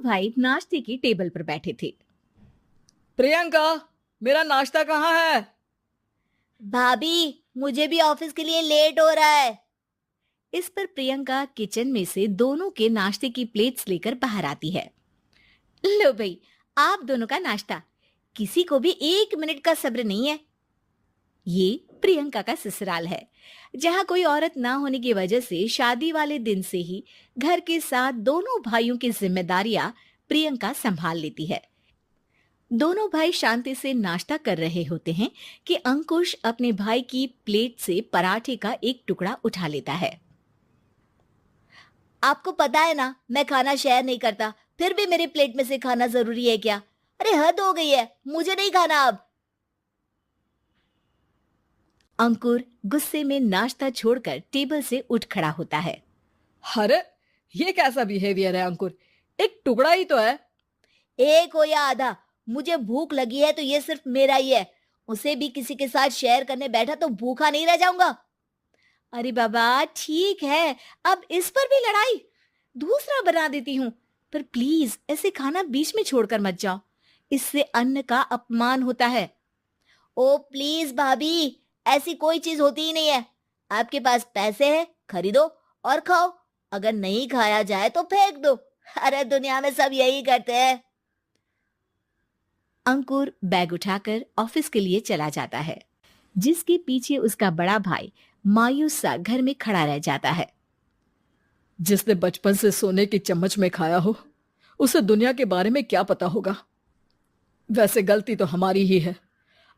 भाई नाश्ते की टेबल पर बैठे थे। प्रियंका, मेरा नाश्ता कहाँ है? भाभी, मुझे भी ऑफिस के लिए लेट हो रहा है। इस पर प्रियंका किचन में से दोनों के नाश्ते की प्लेट्स लेकर बाहर आती है। लो भाई, आप दोनों का नाश्ता। किसी को भी 1 मिनट का सब्र नहीं है। ये प्रियंका का ससुराल है, जहाँ कोई औरत ना होने की वजह से शादी वाले दिन से ही घर के साथ दोनों भाइयों की जिम्मेदारियां प्रियंका संभाल लेती है। दोनों भाई शांति से नाश्ता कर रहे होते हैं कि अंकुश अपने भाई की प्लेट से पराठे का एक टुकड़ा उठा लेता है। आपको पता है ना, मैं खाना शेयर नहीं करता, फिर भी मेरी प्लेट में से खाना जरूरी है क्या? अरे हद हो गई है, मुझे नहीं खाना अब। अंकुर गुस्से में नाश्ता छोड़कर टेबल से उठ खड़ा होता है। अरे, ये कैसा बिहेवियर है अंकुर? एक टुकड़ा ही तो है। एक हो या आधा, मुझे भूख लगी है तो ये सिर्फ मेरा ही है। उसे भी किसी के साथ शेयर करने बैठा तो भूखा नहीं रह जाऊंगा। अरे बाबा ठीक है, अब इस पर भी लड़ाई। दूसरा बना देती हूँ, पर प्लीज ऐसे खाना बीच में छोड़कर मत जाओ। इससे अन्न का अपमान होता है। ओ प्लीज भाभी, ऐसी कोई चीज होती ही नहीं है। आपके पास पैसे हैं, खरीदो और खाओ। अगर नहीं खाया जाए तो फेंक दो। अरे दुनिया में सब यही करते हैं। अंकुर बैग उठाकर ऑफिस के लिए चला जाता है, जिसके पीछे उसका बड़ा भाई मायूस सा घर में खड़ा रह जाता है। जिसने बचपन से सोने की चम्मच में खाया हो, उसे दुनिया के बारे में क्या पता होगा। वैसे गलती तो हमारी ही है।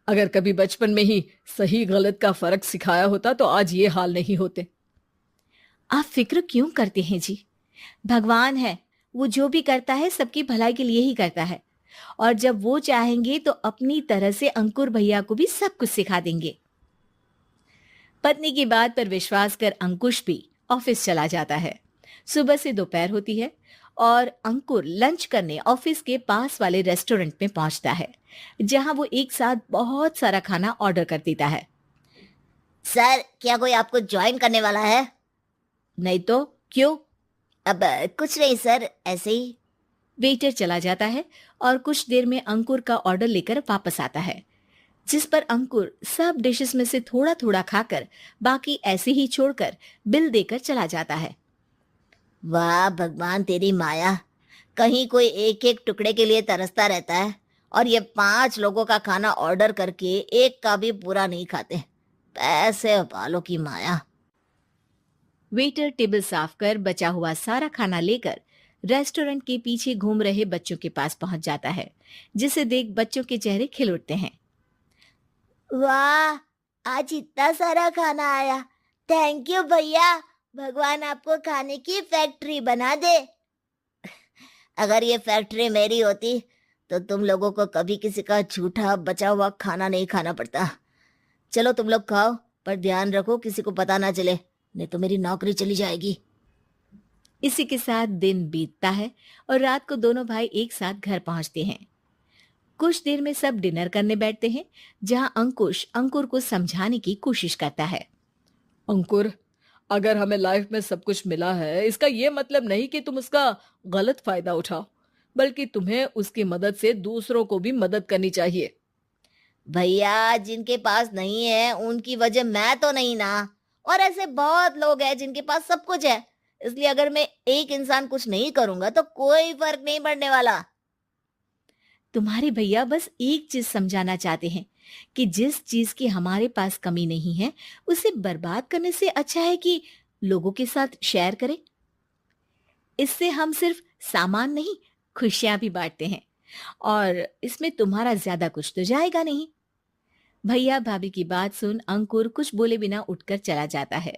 अगर कभी बचपन में ही सही गलत का फर्क सिखाया होता तो आज ये हाल नहीं होते। आप फिक्र क्यों करते हैं जी? भगवान है, वो जो भी करता है सबकी भलाई के लिए ही करता है। और जब वो चाहेंगे तो अपनी तरह से अंकुर भैया को भी सब कुछ सिखा देंगे। पत्नी की बात पर विश्वास कर अंकुश भी ऑफिस चला जाता है। सुबह से दोपहर होती है और अंकुर लंच करने ऑफिस के पास वाले रेस्टोरेंट में पहुंचता है, जहां वो एक साथ बहुत सारा खाना ऑर्डर कर देता है। सर, क्या कोई आपको ज्वाइन करने वाला है? नहीं तो क्यों? अब कुछ नहीं सर, ऐसे ही। वेटर चला जाता है और कुछ देर में अंकुर का ऑर्डर लेकर वापस आता है, जिस पर अंकुर सब डिशेस में से थोड़ा थोड़ा खाकर बाकी ऐसे ही छोड़कर बिल देकर चला जाता है। वाह भगवान, तेरी माया। कहीं कोई एक एक टुकड़े के लिए तरसता रहता है और ये 5 लोगों का खाना ऑर्डर करके एक का भी पूरा नहीं खाते। पैसे वालों की माया। वेटर टेबल साफ कर बचा हुआ सारा खाना लेकर रेस्टोरेंट के पीछे घूम रहे बच्चों के पास पहुंच जाता है, जिसे देख बच्चों के चेहरे खिल उठते हैं। वाह, आज इतना सारा खाना आया। थैंक यू भैया, भगवान आपको खाने की फैक्ट्री बना दे। अगर ये फैक्ट्री मेरी होती तो तुम लोगों को कभी किसी का झूठा बचा हुआ खाना नहीं खाना पड़ता। चलो तुम लोग खाओ, पर ध्यान रखो किसी को पता ना चले, नहीं तो मेरी नौकरी चली जाएगी। इसी के साथ दिन बीतता है और रात को दोनों भाई एक साथ घर पहुंचते हैं। कुछ देर में सब डिनर करने बैठते हैं, जहां अंकुश अंकुर को समझाने की कोशिश करता है। अंकुर, अगर हमें लाइफ में सब कुछ मिला है, इसका ये मतलब नहीं कि तुम उसका गलत फायदा उठाओ, बल्कि तुम्हें उसकी मदद से दूसरों को भी मदद करनी चाहिए। भैया, जिनके पास नहीं है उनकी वजह मैं तो नहीं ना। और ऐसे बहुत लोग हैं जिनके पास सब कुछ है। इसलिए अगर मैं एक इंसान कुछ नहीं करूंगा तो कोई फर्क नहीं पड़ने वाला। तुम्हारे भैया बस एक चीज समझाना चाहते हैं कि जिस चीज की हमारे पास कमी नहीं है, उसे बर्बाद करने से अच्छा है कि लोगों के साथ शेयर करें। इससे हम सिर्फ सामान नहीं, खुशियां भी बांटते हैं, और इसमें तुम्हारा ज्यादा कुछ तो जाएगा नहीं। भैया भाभी की बात सुन अंकुर कुछ बोले बिना उठकर चला जाता है।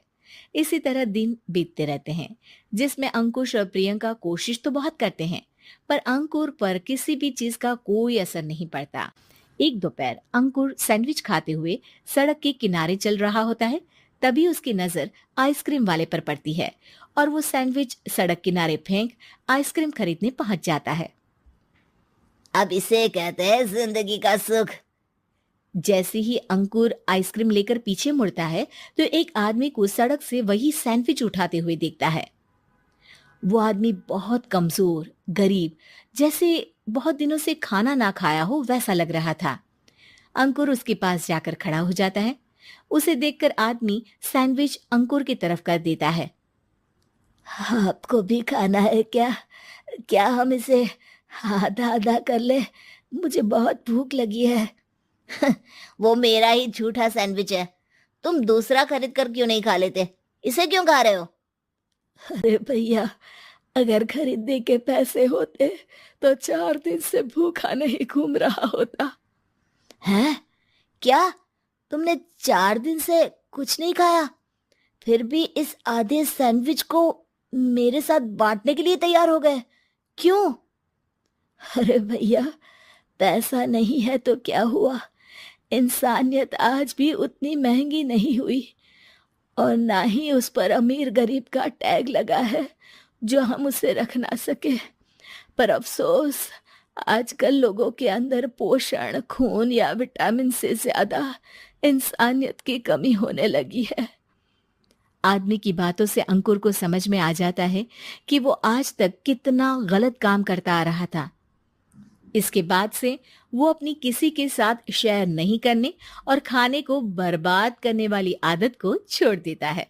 इसी तरह दिन बीतते रहते हैं, जिसमें अंकुश और प्रियंका कोशिश तो बहुत करते हैं, पर अंकुर पर किसी भी चीज का कोई असर नहीं पड़ता। एक दोपहर अंकुर सैंडविच खाते हुए सड़क के किनारे चल रहा होता है। तभी उसकी नजर आइसक्रीम वाले पर पड़ती है और वो सैंडविच सड़क किनारे फेंक आइसक्रीम खरीदने पहुंच जाता है। अब इसे कहते हैं जिंदगी का सुख। जैसे ही अंकुर आइसक्रीम लेकर पीछे मुड़ता है तो एक आदमी को सड़क से वही सैंडविच उठाते हुए देखता है। वो आदमी बहुत कमजोर, गरीब, जैसे बहुत दिनों से खाना ना खाया हो वैसा लग रहा था। अंकुर उसके पास जाकर खड़ा हो जाता है। उसे देखकर आदमी सैंडविच अंकुर की तरफ कर देता है। आपको भी खाना है क्या? क्या हम इसे आधा आधा कर ले? मुझे बहुत भूख लगी है। वो मेरा ही झूठा सैंडविच है। तुम दूसरा खरीद कर क्यों नहीं खा लेते? इसे क्यों खा रहे हो? अरे भैया, अगर खरीदने के पैसे होते तो 4 दिन से भूखा नहीं घूम रहा होता। हैं? क्या तुमने 4 दिन से कुछ नहीं खाया, फिर भी इस आधे सैंडविच को मेरे साथ बांटने के लिए तैयार हो गए? क्यों? अरे भैया, पैसा नहीं है तो क्या हुआ, इंसानियत आज भी उतनी महंगी नहीं हुई, और ना ही उस पर अमीर गरीब का टैग लगा है जो हम उसे रख ना सके। पर अफसोस, आजकल लोगों के अंदर पोषण, खून या विटामिन से ज्यादा इंसानियत की कमी होने लगी है। आदमी की बातों से अंकुर को समझ में आ जाता है कि वो आज तक कितना गलत काम करता आ रहा था। इसके बाद से वो अपनी किसी के साथ शेयर नहीं करने और खाने को बर्बाद करने वाली आदत को छोड़ देता है।